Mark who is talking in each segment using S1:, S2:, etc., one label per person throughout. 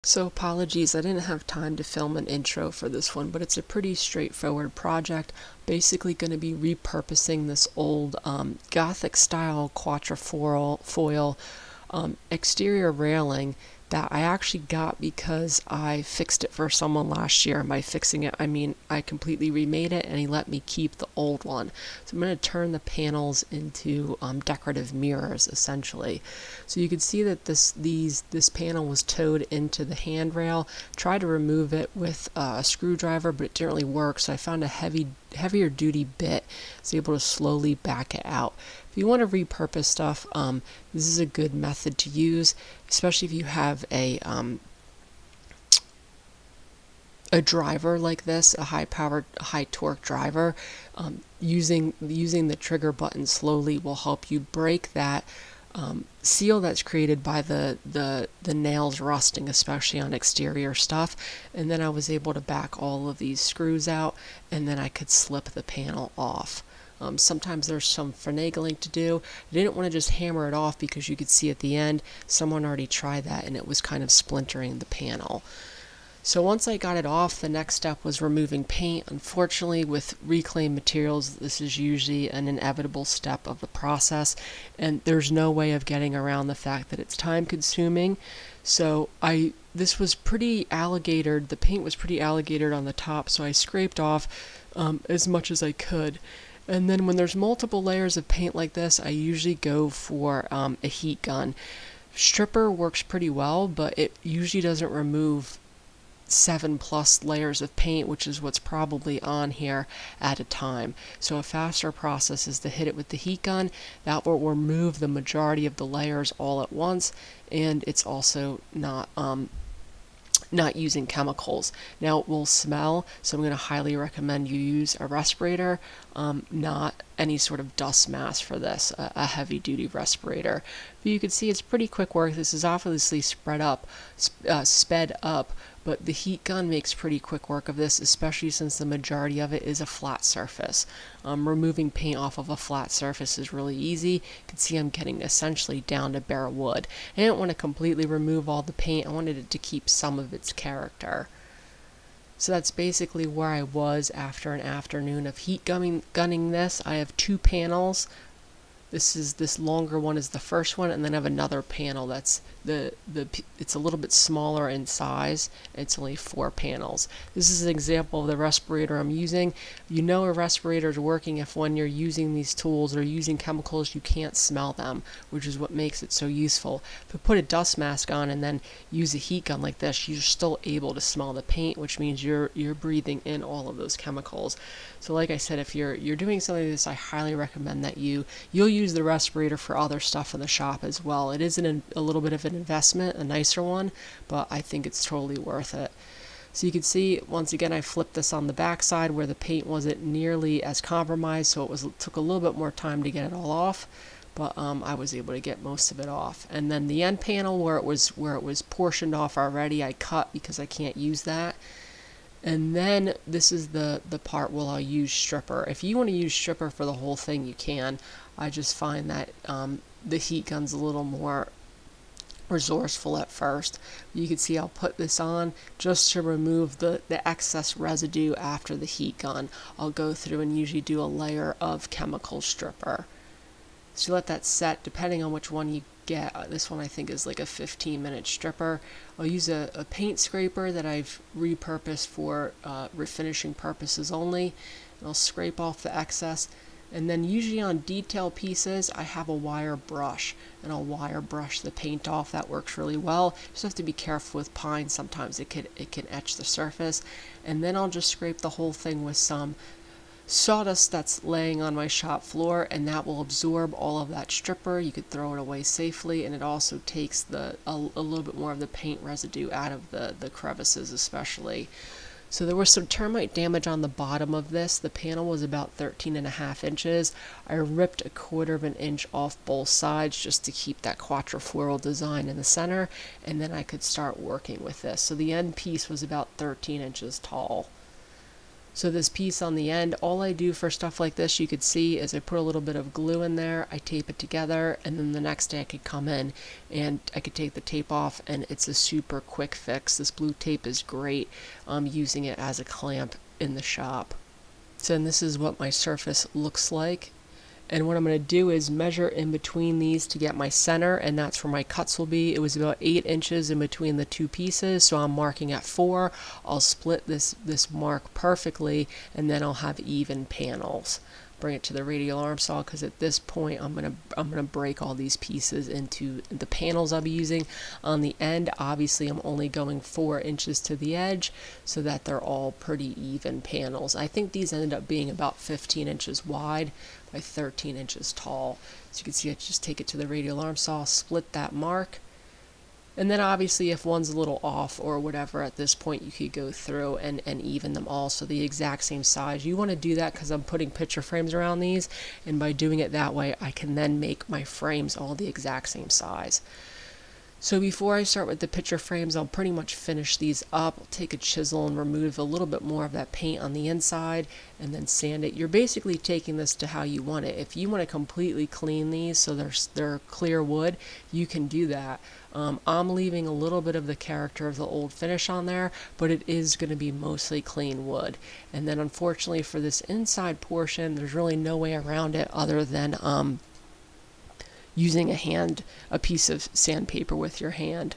S1: So apologies, I didn't have time to film an intro for this one, but it's a pretty straightforward project. Basically going to be repurposing this old Gothic style quatrefoil exterior railing that I actually got because I fixed it for someone last year. And by fixing it, I mean I completely remade it and he let me keep the old one. So I'm going to turn the panels into decorative mirrors essentially. So you can see that this panel was towed into the handrail. Tried to remove it with a screwdriver, but it didn't really work. So I found a heavier duty bit. I was able to slowly back it out. If you want to repurpose stuff, this is a good method to use, especially if you have a driver like this, a high-powered, high-torque driver. Using the trigger button slowly will help you break that seal that's created by the nails rusting, especially on exterior stuff. And then I was able to back all of these screws out, and then I could slip the panel off. Sometimes there's some finagling to do. I didn't want to just hammer it off because you could see at the end someone already tried that and it was kind of splintering the panel. So once I got it off, the next step was removing paint. Unfortunately, with reclaimed materials, this is usually an inevitable step of the process, and there's no way of getting around the fact that it's time consuming. So this was pretty alligatored, the paint was pretty alligatored on the top, so I scraped off as much as I could. And then when there's multiple layers of paint like this, I usually go for a heat gun. Stripper works pretty well, but it usually doesn't remove 7+ layers of paint, which is what's probably on here at a time. So a faster process is to hit it with the heat gun. That will remove the majority of the layers all at once, and it's also not using chemicals. Now it will smell, so I'm going to highly recommend you use a respirator, not any sort of dust mask for this, a heavy duty respirator. But you can see it's pretty quick work. This is obviously sped up, but the heat gun makes pretty quick work of this, especially since the majority of it is a flat surface. Removing paint off of a flat surface is really easy. You can see I'm getting essentially down to bare wood. I didn't want to completely remove all the paint. I wanted it to keep some of its character. So that's basically where I was after an afternoon of heat gunning this. I have 2 panels. This longer one is the first one, and then I have another panel that's it's a little bit smaller in size. It's only 4 panels. This is an example of the respirator I'm using. You know a respirator is working if when you're using these tools or using chemicals you can't smell them, which is what makes it so useful. If you put a dust mask on and then use a heat gun like this, you're still able to smell the paint, which means you're breathing in all of those chemicals. So like I said, if you're doing something like this, I highly recommend that you'll use the respirator for other stuff in the shop as well. It is a little bit of an investment, a nicer one, but I think it's totally worth it. So you can see, once again, I flipped this on the back side where the paint wasn't nearly as compromised, so it took a little bit more time to get it all off, but I was able to get most of it off. And then the end panel where it was portioned off already, I cut because I can't use that. And then this is the part where I'll use stripper. If you want to use stripper for the whole thing, you can. I just find that the heat gun's a little more resourceful at first. You can see I'll put this on just to remove the excess residue after the heat gun. I'll go through and usually do a layer of chemical stripper. So you let that set, depending on which one you get. This one I think is like a 15-minute stripper. I'll use a paint scraper that I've repurposed for refinishing purposes only. And I'll scrape off the excess. And then usually on detail pieces, I have a wire brush, and I'll wire brush the paint off. That works really well. Just have to be careful with pine. Sometimes it can etch the surface. And then I'll just scrape the whole thing with some sawdust that's laying on my shop floor, and that will absorb all of that stripper. You could throw it away safely, and it also takes a little bit more of the paint residue out of the crevices especially. So there was some termite damage on the bottom of this. The panel was about 13.5 inches. I ripped 1/4 inch off both sides just to keep that quatrefoil design in the center, and then I could start working with this. So the end piece was about 13 inches tall. So this piece on the end, all I do for stuff like this, you could see, is I put a little bit of glue in there, I tape it together, and then the next day I could come in and I could take the tape off, and it's a super quick fix. This blue tape is great. I'm using it as a clamp in the shop. So and this is what my surface looks like. And what I'm going to do is measure in between these to get my center, and that's where my cuts will be. It was about 8 inches in between the two pieces, so I'm marking at 4. I'll split this mark perfectly, and then I'll have even panels. Bring it to the radial arm saw, because at this point I'm gonna break all these pieces into the panels I'll be using. On the end, obviously I'm only going 4 inches to the edge so that they're all pretty even panels. I think these ended up being about 15 inches wide by 13 inches tall. So you can see I just take it to the radial arm saw, split that mark. And then obviously if one's a little off or whatever at this point, you could go through and even them all so the exact same size. You want to do that because I'm putting picture frames around these, and by doing it that way I can then make my frames all the exact same size. So before I start with the picture frames, I'll pretty much finish these up. I'll take a chisel and remove a little bit more of that paint on the inside and then sand it. You're basically taking this to how you want it. If you want to completely clean these so they're clear wood, you can do that. I'm leaving a little bit of the character of the old finish on there, but it is going to be mostly clean wood. And then unfortunately for this inside portion, there's really no way around it other than using a piece of sandpaper with your hand.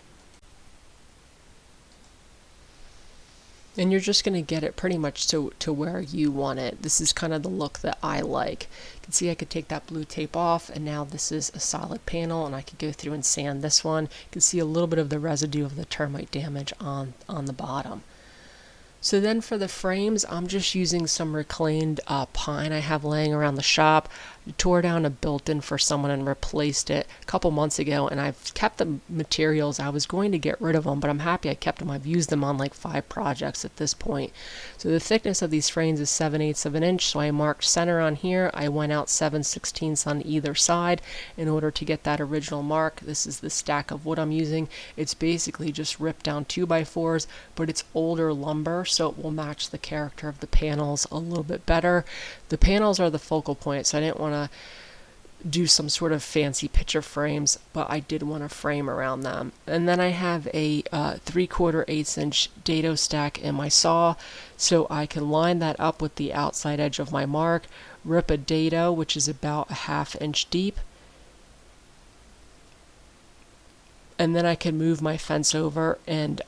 S1: And you're just going to get it pretty much to where you want it. This is kind of the look that I like. You can see I could take that blue tape off, and now this is a solid panel, and I could go through and sand this one. You can see a little bit of the residue of the termite damage on the bottom. So then for the frames, I'm just using some reclaimed pine I have laying around the shop. I tore down a built-in for someone and replaced it a couple months ago, and I've kept the materials. I was going to get rid of them, but I'm happy I kept them. I've used them on like 5 projects at this point. So the thickness of these frames is 7/8 of an inch, so I marked center on here. I went out 7/16 on either side in order to get that original mark. This is the stack of wood I'm using. It's basically just ripped down 2x4s, but it's older lumber, so it will match the character of the panels a little bit better. The panels are the focal point, so I didn't want to do some sort of fancy picture frames, but I did want a frame around them. And then I have a 3/4 inch dado stack in my saw, so I can line that up with the outside edge of my mark, rip a dado, which is about a 1/2 inch deep, and then I can move my fence over and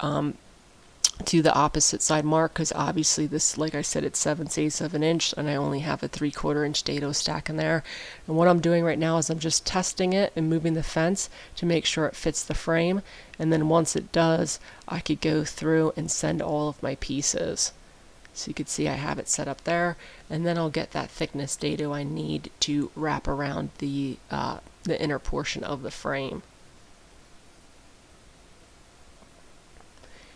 S1: to the opposite side mark, because obviously this, like I said, it's 7/8 of an inch, and I only have a 3/4 inch dado stack in there. And what I'm doing right now is I'm just testing it and moving the fence to make sure it fits the frame, and then once it does, I could go through and send all of my pieces. So you can see I have it set up there, and then I'll get that thickness dado I need to wrap around the inner portion of the frame.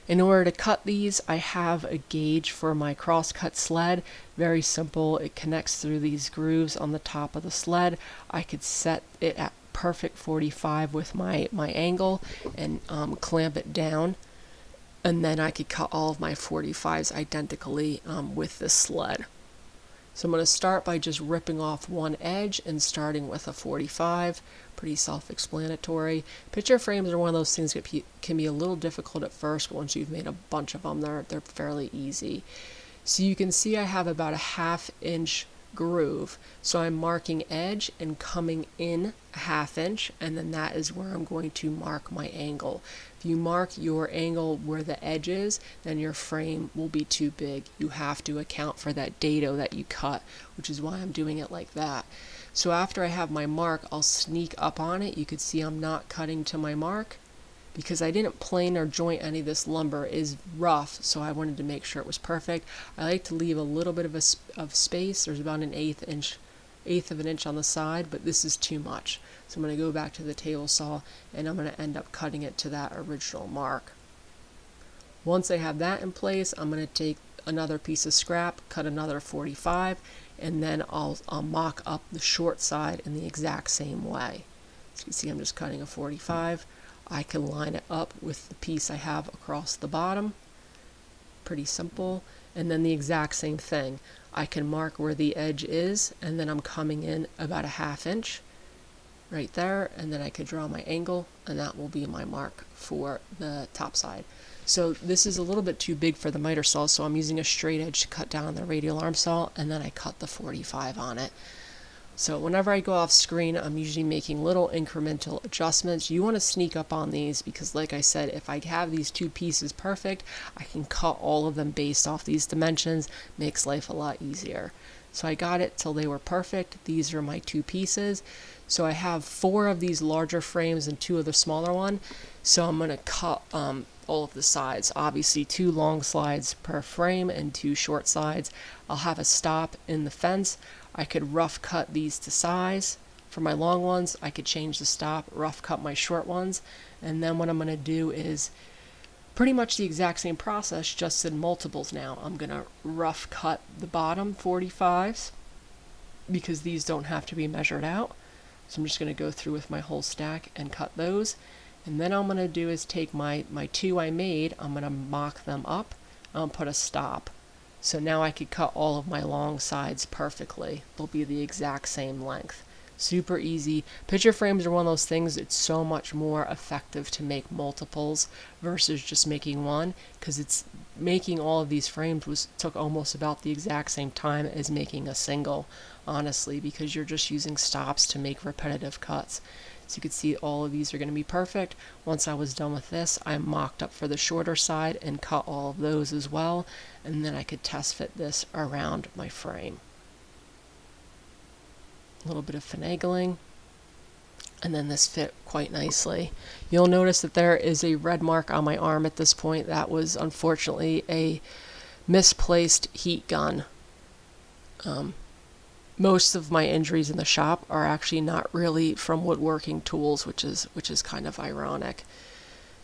S1: In order to cut these, I have a gauge for my crosscut sled. Very simple. It connects through these grooves on the top of the sled. I could set it at perfect 45 with my angle and clamp it down. And then I could cut all of my 45s identically with this sled. So I'm going to start by just ripping off one edge and starting with a 45. Pretty self-explanatory. Picture frames are one of those things that can be a little difficult at first, but once you've made a bunch of them, they're fairly easy. So you can see I have about a 1/2 inch groove. So I'm marking edge and coming in a 1/2 inch, and then that is where I'm going to mark my angle. If you mark your angle where the edge is, then your frame will be too big. You have to account for that dado that you cut, which is why I'm doing it like that. So after I have my mark, I'll sneak up on it. You can see I'm not cutting to my mark because I didn't plane or joint any of this lumber. It is rough, so I wanted to make sure it was perfect. I like to leave a little bit of space. There's about an eighth of an inch on the side, but this is too much. So I'm going to go back to the table saw, and I'm going to end up cutting it to that original mark. Once I have that in place, I'm going to take another piece of scrap, cut another 45, and then I'll mock up the short side in the exact same way. So you can see I'm just cutting a 45. I can line it up with the piece I have across the bottom, pretty simple. And then the exact same thing. I can mark where the edge is, and then I'm coming in about a 1/2 inch right there, and then I could draw my angle, and that will be my mark for the top side. So this is a little bit too big for the miter saw, so I'm using a straight edge to cut down on the radial arm saw, and then I cut the 45 on it. So whenever I go off screen, I'm usually making little incremental adjustments. You want to sneak up on these because, like I said, if I have these two pieces perfect, I can cut all of them based off these dimensions. Makes life a lot easier. So I got it till they were perfect. These are my two pieces. So I have 4 of these larger frames and 2 of the smaller one. So I'm going to cut all of the sides. Obviously 2 long slides per frame and 2 short sides. I'll have a stop in the fence. I could rough cut these to size. For my long ones, I could change the stop, rough cut my short ones, and then what I'm going to do is pretty much the exact same process, just in multiples now. I'm going to rough cut the bottom 45s because these don't have to be measured out. So I'm just going to go through with my whole stack and cut those. And then all I'm going to do is take my 2 I made, I'm going to mock them up, and put a stop. So now I could cut all of my long sides perfectly. They'll be the exact same length. Super easy. Picture frames are one of those things, it's so much more effective to make multiples versus just making one, because it's making all of these frames took almost about the exact same time as making a single, honestly, because you're just using stops to make repetitive cuts. So you can see all of these are going to be perfect. Once I was done with this, I mocked up for the shorter side and cut all of those as well, and then I could test fit this around my frame. A little bit of finagling, and then this fit quite nicely. You'll notice that there is a red mark on my arm at this point. That was unfortunately a misplaced heat gun. Most of my injuries in the shop are actually not really from woodworking tools, which is kind of ironic.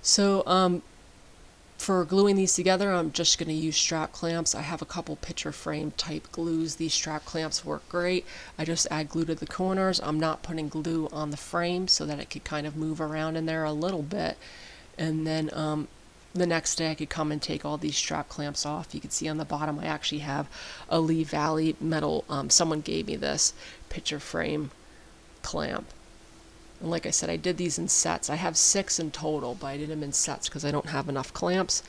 S1: So for gluing these together, I'm just going to use strap clamps. I have a couple picture frame type glues. These strap clamps work great. I just add glue to the corners. I'm not putting glue on the frame so that it could kind of move around in there a little bit. And then the next day I could come and take all these strap clamps off. You can see on the bottom I actually have a Lee Valley metal, someone gave me this picture frame clamp. And like I said, I did these in sets. I have 6 in total, but I did them in sets because I don't have enough clamps.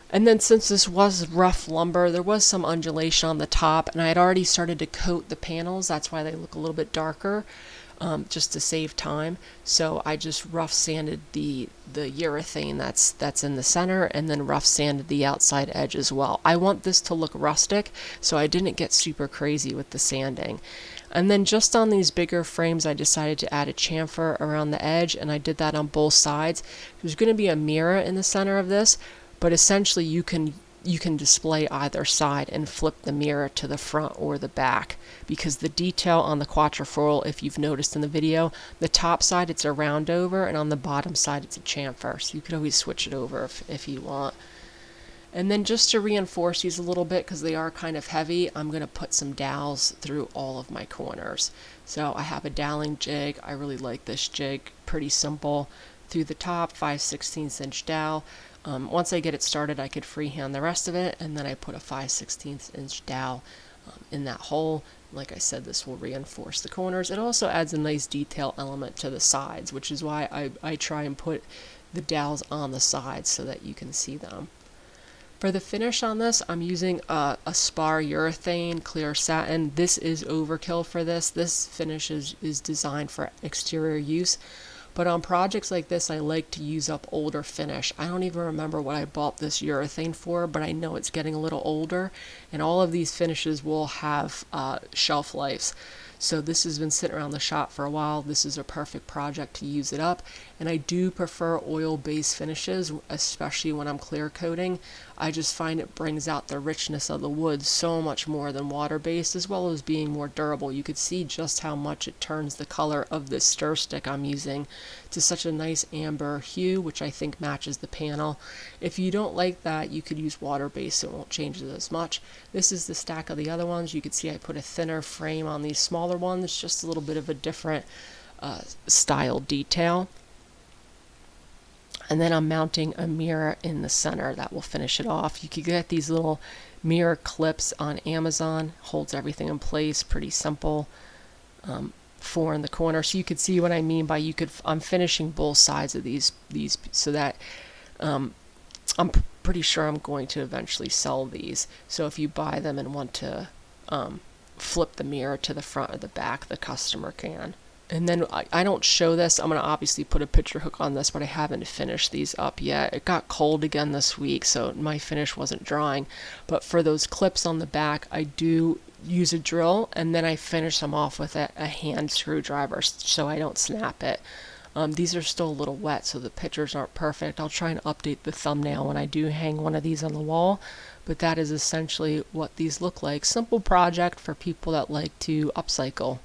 S1: And then since this was rough lumber, there was some undulation on the top, and I had already started to coat the panels. That's why they look a little bit darker, just to save time. So I just rough sanded the urethane that's in the center, and then rough sanded the outside edge as well. I want this to look rustic, so I didn't get super crazy with the sanding. And then just on these bigger frames, I decided to add a chamfer around the edge, and I did that on both sides. There's going to be a mirror in the center of this, but essentially you can display either side and flip the mirror to the front or the back, because the detail on the quatrefoil, if you've noticed in the video, the top side it's a round over, and on the bottom side it's a chamfer, so you could always switch it over if you want. And then just to reinforce these a little bit, because they are kind of heavy, I'm going to put some dowels through all of my corners. So I have a Dowling Jig. I really like this jig. Pretty simple. Through the top, 5/16 inch dowel. Once I get it started, I could freehand the rest of it, and then I put a 5/16 inch dowel in that hole. Like I said, this will reinforce the corners. It also adds a nice detail element to the sides, which is why I try and put the dowels on the sides so that you can see them. For the finish on this, I'm using a spar urethane clear satin. This is overkill for this. This finish is designed for exterior use. But on projects like this, I like to use up older finish. I don't even remember what I bought this urethane for, but I know it's getting a little older. And all of these finishes will have shelf lives. So this has been sitting around the shop for a while. This is a perfect project to use it up. And I do prefer oil-based finishes, especially when I'm clear coating. I just find it brings out the richness of the wood so much more than water-based, as well as being more durable. You could see just how much it turns the color of this stir stick I'm using to such a nice amber hue, which I think matches the panel. If you don't like that, you could use water-based, so it won't change it as much. This is the stack of the other ones. You can see I put a thinner frame on these smaller ones, just a little bit of a different style detail. And then I'm mounting a mirror in the center that will finish it off. You could get these little mirror clips on Amazon, holds everything in place, pretty simple. 4 in the corner, so you could see what I mean by I'm finishing both sides of these so that I'm pretty sure I'm going to eventually sell these. So if you buy them and want to flip the mirror to the front or the back, the customer can. And then I don't show this. I'm going to obviously put a picture hook on this, but I haven't finished these up yet. It got cold again this week, so my finish wasn't drying. But for those clips on the back, I do use a drill, and then I finish them off with a hand screwdriver so I don't snap it. These are still a little wet, so the pictures aren't perfect. I'll try and update the thumbnail when I do hang one of these on the wall. But that is essentially what these look like. Simple project for people that like to upcycle.